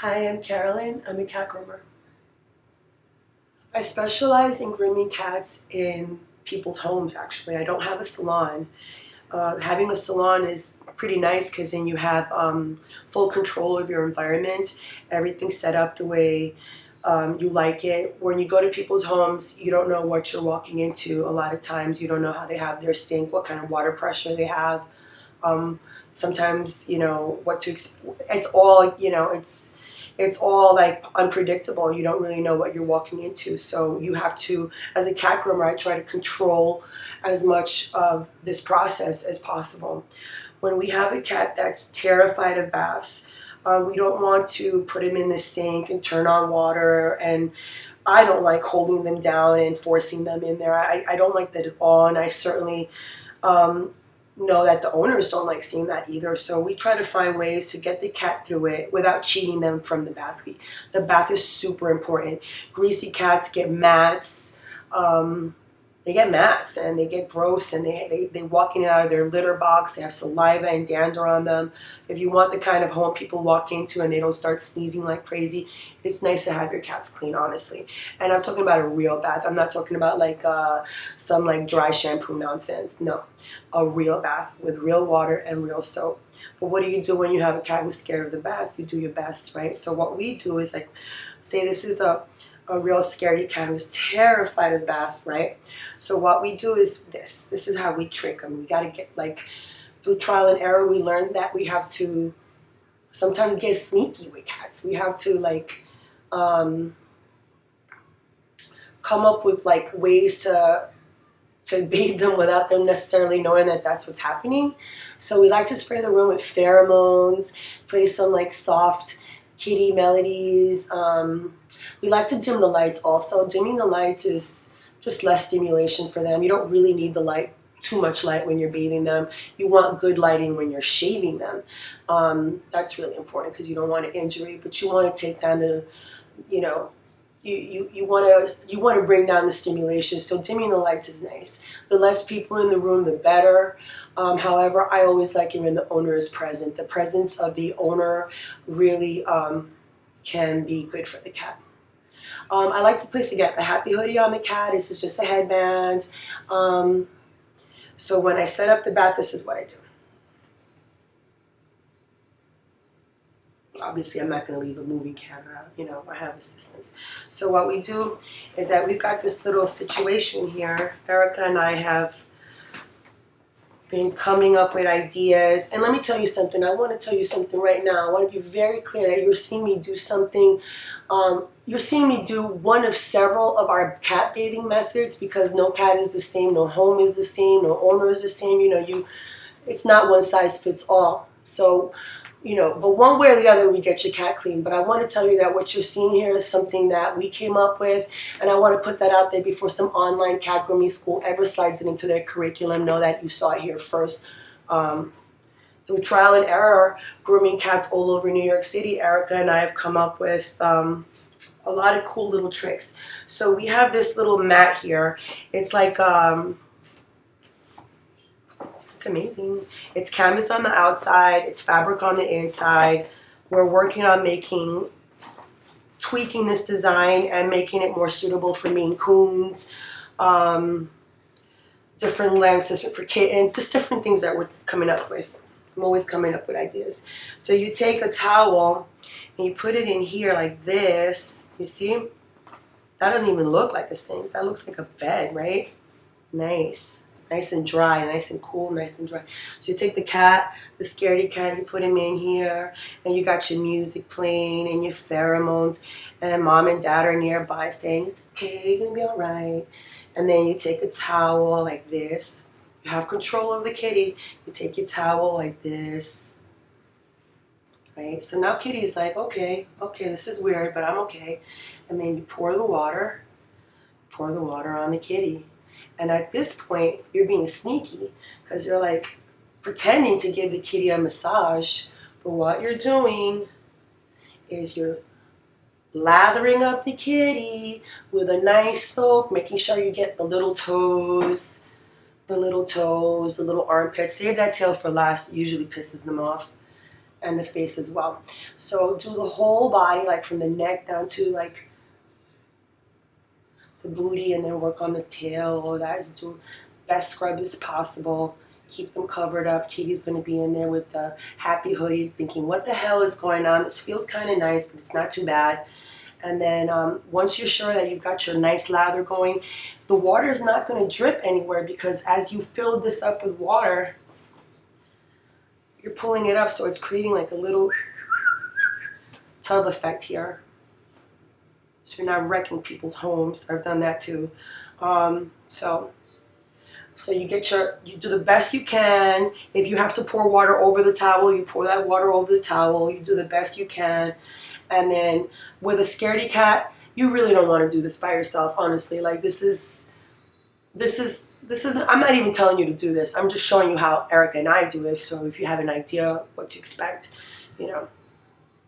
Hi, I'm Carolyn. I'm a cat groomer. I specialize in grooming cats in people's homes, actually. I don't have a salon. Having a salon is pretty nice because then you have full control of your environment. Everything's set up the way you like it. When you go to people's homes, you don't know what you're walking into. A lot of times, you don't know how they have their sink, what kind of water pressure they have. Um, Sometimes, what to. It's all, it's all like unpredictable. You don't really know what you're walking into. So you have to, as a cat groomer, I try to control as much of this process as possible. When we have a cat that's terrified of baths, we don't want to put him in the sink and turn on water. And I don't like holding them down and forcing them in there. I don't like that at all. And I certainly um, know that the owners don't like seeing that either. So we try to find ways to get the cat through it without cheating them from the bath. The bath is super important. Greasy cats get mats. They get mats and they get gross and they walk in and out of their litter box. They have saliva and dander on them. If you want the kind of home people walk into and they don't start sneezing like crazy, it's nice to have your cats clean, honestly. And I'm talking about a real bath. I'm not talking about like some like dry shampoo nonsense. No, a real bath with real water and real soap. But what do you do when you have a cat who's scared of the bath? You do your best, right? So what we do is like, say this is a real scaredy cat who's terrified of the bath, right? So what we do is this. This is how we trick them. We got to get like through trial and error. We learned that we have to sometimes get sneaky with cats. We have to like come up with like ways to bathe them without them necessarily knowing that that's what's happening. So we like to spray the room with pheromones, play some like soft kitty melodies. We like to dim the lights also. Dimming the lights is just less stimulation for them. You don't really need the light, too much light when you're bathing them. You want good lighting when you're shaving them. That's really important because you don't want an injury, but you want to take down the, you know, you want to bring down the stimulation. So dimming the lights is nice. The less people in the room, the better. However, I always like it when the owner is present. The presence of the owner really can be good for the cat. I like to place again a happy hoodie on the cat. This is just a headband. So when I set up the bath, this is what I do. Obviously, I'm not going to leave a moving camera. I have assistants. So what we do is that we've got this little situation here. Erica and I have been coming up with ideas. And let me tell you something. I want to tell you something right now. I want to be very clear that you're seeing me do something. You're seeing me do one of several of our cat bathing methods because no cat is the same, no home is the same, no owner is the same. It's not one size fits all. So, but one way or the other, we get your cat clean. But I want to tell you that what you're seeing here is something that we came up with, and I want to put that out there before some online cat grooming school ever slides it into their curriculum. Know that you saw it here first. Through trial and error, grooming cats all over New York City, Erica and I have come up with a lot of cool little tricks. So we have this little mat here. It's like it's amazing. It's canvas on the outside. It's fabric on the inside. We're working on tweaking this design and making it more suitable for Maine Coons. Different lengths for kittens. Just different things that we're coming up with. I'm always coming up with ideas. So you take a towel and you put it in here like this. You see? That doesn't even look like a sink. That looks like a bed, right? Nice. Nice and dry, nice and cool, nice and dry. So you take the cat, the scaredy cat, you put him in here, and you got your music playing and your pheromones, and mom and dad are nearby saying, it's okay, you're gonna be all right. And then you take a towel like this. You have control of the kitty. You take your towel like this, right? So now kitty's like, okay, this is weird, but I'm okay. And then you pour the water on the kitty. And at this point, you're being sneaky because you're like pretending to give the kitty a massage. But what you're doing is you're lathering up the kitty with a nice soap, making sure you get the little toes, the little armpits. Save that tail for last. It usually pisses them off. and the face as well. So do the whole body, like from the neck down to like the booty, and then work on the tail, all that. Do best scrub as possible. Keep them covered up. Kitty's going to be in there with the happy hoodie thinking, what the hell is going on? This feels kind of nice, but it's not too bad. And then once you're sure that you've got your nice lather going, the water is not going to drip anywhere, because as you fill this up with water, you're pulling it up, so it's creating like a little tub effect here. So you're not wrecking people's homes. I've done that too. So you do the best you can. If you have to pour water over the towel, you pour that water over the towel. You do the best you can. And then with a scaredy cat, you really don't want to do this by yourself, honestly. Like this is, I'm not even telling you to do this. I'm just showing you how Erica and I do it. So if you have an idea what to expect, you know.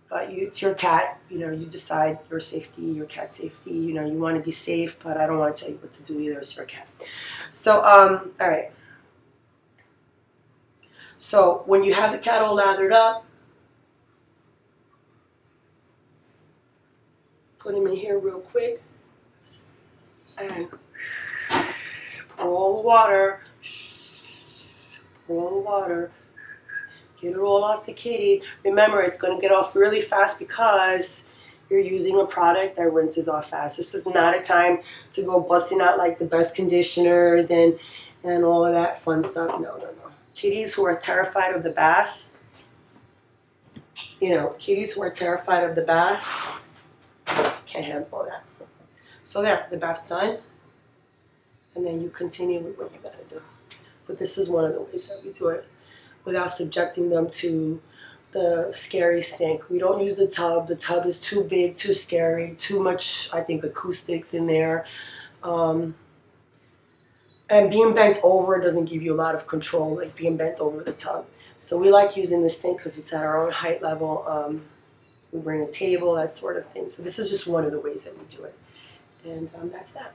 But it's your cat, you know, you decide your safety, your cat's safety, you know, you want to be safe, but I don't want to tell you what to do either. It's your cat. So, all right. So when you have the cat all lathered up, put him in here real quick and pour all the water, pour all the water. Get it all off the kitty. Remember, it's going to get off really fast because you're using a product that rinses off fast. This is not a time to go busting out like the best conditioners and all of that fun stuff. No. Kitties who are terrified of the bath, kitties who are terrified of the bath can't handle all that. So there, the bath's done. And then you continue with what you got to do. But this is one of the ways that we do it, without subjecting them to the scary sink. We don't use the tub. The tub is too big, too scary, too much, I think, acoustics in there. And being bent over doesn't give you a lot of control, like being bent over the tub. So we like using the sink because it's at our own height level. We bring a table, that sort of thing. So this is just one of the ways that we do it. And that's that.